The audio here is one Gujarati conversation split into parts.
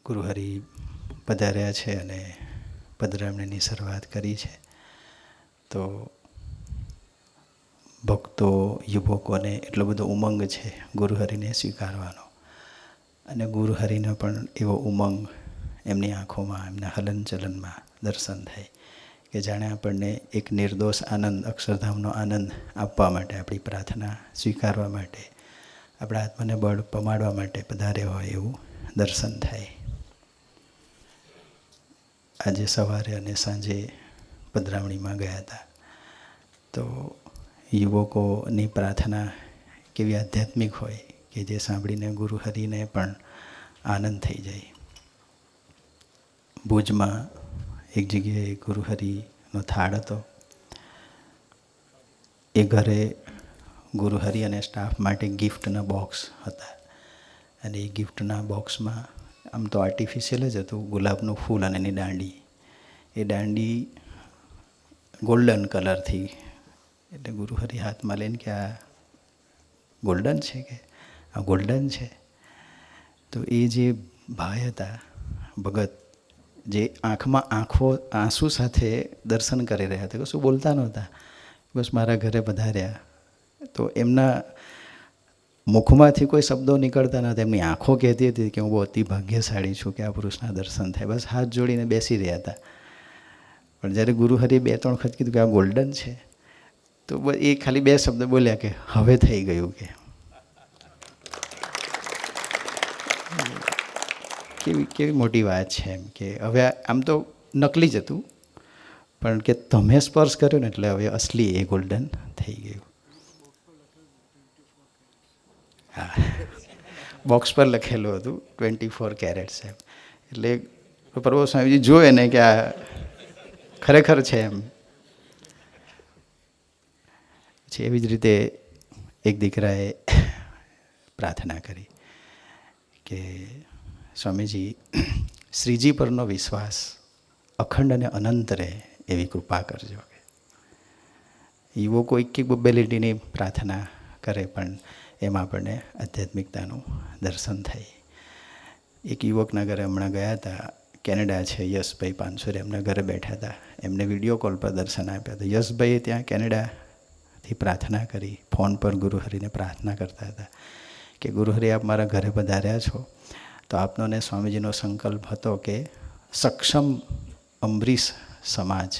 ગુરુહરિ પધાર્યા છે અને પધરામણીની શરૂઆત કરી છે. તો ભક્તો, યુવકોને એટલો બધો ઉમંગ છે ગુરુહરિને સ્વીકારવાનો, અને ગુરુહરિનો પણ એવો ઉમંગ એમની આંખોમાં, એમના હલનચલનમાં દર્શન થાય કે જાણે આપણને એક નિર્દોષ આનંદ, અક્ષરધામનો આનંદ આપવા માટે, આપણી પ્રાર્થના સ્વીકારવા માટે, આપણા આત્માને બળ પમાડવા માટે પધાર્યા હોય એવું દર્શન થાય. આજે સવારે અને સાંજે પધરામણીમાં ગયા હતા. તો યુવકોની પ્રાર્થના કેવી આધ્યાત્મિક હોય કે જે સાંભળીને ગુરુહરિને પણ આનંદ થઈ જાય. ભુજમાં એક જગ્યાએ ગુરુહરિનો થાળ હતો. એ ઘરે ગુરુહરિ અને સ્ટાફ માટે ગિફ્ટના બોક્સ હતા, અને એ ગિફ્ટના બોક્સમાં આમ તો આર્ટિફિશિયલ જ હતું, ગુલાબનું ફૂલ અને એની દાંડી. એ દાંડી ગોલ્ડન કલરથી, એટલે ગુરુહરિ હાથમાં લઈને કે આ ગોલ્ડન છે, કે આ ગોલ્ડન છે. તો એ જે ભાઈ હતા, ભગત, જે આંખમાં આંસુ સાથે દર્શન કરી રહ્યા હતા, કશું બોલતા નહોતા, બસ મારા ઘરે પધાર્યા. તો એમના મુખમાંથી કોઈ શબ્દો નીકળતા નહોતા, એમની આંખો કહેતી હતી કે હું બહુ અતિ ભાગ્યશાળી છું કે આ પુરુષના દર્શન થાય. બસ હાથ જોડીને બેસી રહ્યા હતા. પણ જ્યારે ગુરુહરિએ 2-3 વખત કીધું કે આ ગોલ્ડન છે, તો એ ખાલી 2 શબ્દ બોલ્યા કે હવે થઈ ગયું. કે કેવી મોટી વાત છે એમ કે હવે આમ તો નકલી જ હતું, પણ કે તમે સ્પર્શ કર્યો ને એટલે હવે અસલી એ ગોલ્ડન થઈ ગયું. હા, બોક્સ પર લખેલું હતું 24 કેરેટ્સ એમ. એટલે પ્રભુ સ્વામીજી જોવે ને કે આ ખરેખર છે એમ. પછી એવી જ રીતે એક દીકરાએ પ્રાર્થના કરી કે સ્વામીજી, શ્રીજી પરનો વિશ્વાસ અખંડ અને અનંત રહે એવી કૃપા કરજો. યુવકો એક બબેલિટીની પ્રાર્થના કરે, પણ એમાં આપણને આધ્યાત્મિકતાનું દર્શન થાય. એક યુવકના ઘરે હમણાં ગયા હતા, કેનેડા છે, યશભાઈ પાનસુરે, એમના ઘરે બેઠા હતા. એમને વિડીયો કોલ પર દર્શન આપ્યા હતા. યશભાઈએ ત્યાં કેનેડાથી પ્રાર્થના કરી, ફોન પર ગુરુહરિને પ્રાર્થના કરતા હતા કે ગુરુહરિ, આપ મારા ઘરે પધાર્યા છો, તો આપનો ને સ્વામીજીનો સંકલ્પ હતો કે સક્ષમ અંબરીશ સમાજ,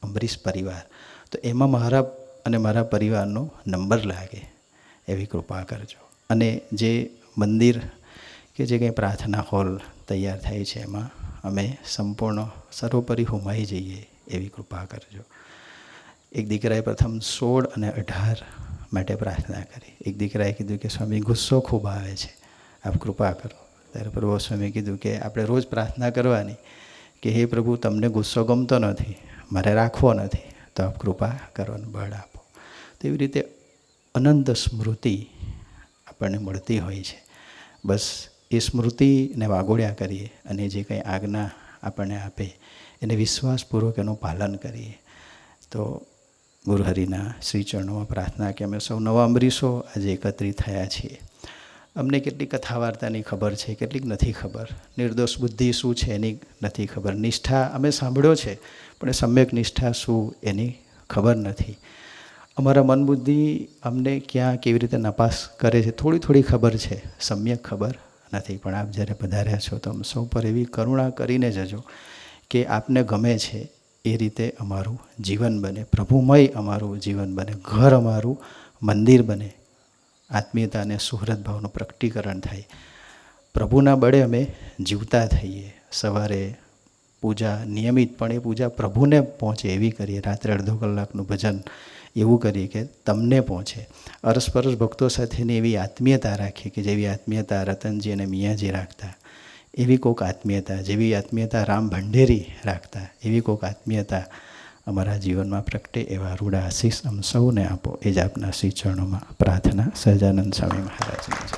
અંબરીશ પરિવાર, તો એમાં મારા અને મારા પરિવારનો નંબર લાગે એવી કૃપા કરજો. અને જે મંદિર કે જે કંઈ પ્રાર્થના હોલ તૈયાર થાય છે એમાં અમે સંપૂર્ણ સર્વોપરી હોમાઈ જઈએ એવી કૃપા કરજો. એક દીકરાએ પ્રથમ 16 અને 18 માટે પ્રાર્થના કરી. એક દીકરાએ કીધું કે સ્વામી, ગુસ્સો ખૂબ આવે છે, આપ કૃપા કરો. ત્યારે પ્રભુ સ્વામીએ કીધું કે આપણે રોજ પ્રાર્થના કરવાની કે હે પ્રભુ, તમને ગુસ્સો ગમતો નથી, મારે રાખવો નથી, તો આપ કૃપા કરવાનું બળ આપો. તો એવી રીતે અનંત સ્મૃતિ આપણને મળતી હોય છે. બસ એ સ્મૃતિને વાગોળ્યા કરીએ અને જે કંઈ આજ્ઞા આપણને આપે એને વિશ્વાસપૂર્વક એનું પાલન કરીએ. તો ગુરુહરિના શ્રી ચરણોમાં પ્રાર્થના કે અમે સૌ નવા અંબરીશો આજે એકત્રિત થયા છીએ. અમને કેટલીક કથા વાર્તાની ખબર છે, કેટલીક નથી ખબર. નિર્દોષ બુદ્ધિ શું છે એની નથી ખબર. નિષ્ઠા અમે સાંભળ્યો છે, પણ સમ્યક નિષ્ઠા શું એની ખબર નથી. અમારા મન બુદ્ધિ અમને ક્યાં કેવી રીતે નપાસ કરે છે થોડી ખબર છે, સમ્યક ખબર નથી. પણ આપ જ્યારે પધાર્યા છો તો સૌ પર એવી કરુણા કરીને જજો કે આપને ગમે છે એ રીતે અમારું જીવન બને, પ્રભુમય અમારું જીવન બને, ઘર અમારું મંદિર બને, આત્મીયતા અને સુહૃદ ભાવનું પ્રકટીકરણ થાય, પ્રભુના બળે અમે જીવતા થઈએ. સવારે પૂજા નિયમિતપણે પૂજા પ્રભુને પહોંચે એવી કરીએ. રાત્રે અડધો કલાકનું ભજન એવું કરીએ કે તમને પહોંચે. અરસપરસ ભક્તો સાથેની એવી આત્મીયતા રાખીએ કે જેવી આત્મીયતા રતનજી અને મિયાજી રાખતા, એવી કોઈક આત્મીયતા, જેવી આત્મીયતા રામ ભંડેરી રાખતા, એવી કોઈક આત્મીયતા અમારા જીવનમાં પ્રગટે એવા રૂડા આશીષ અમ સૌને આપો. એ જ આપના શ્રી ચરણોમાં પ્રાર્થના. સહજાનંદ સ્વામી મહારાજની જય.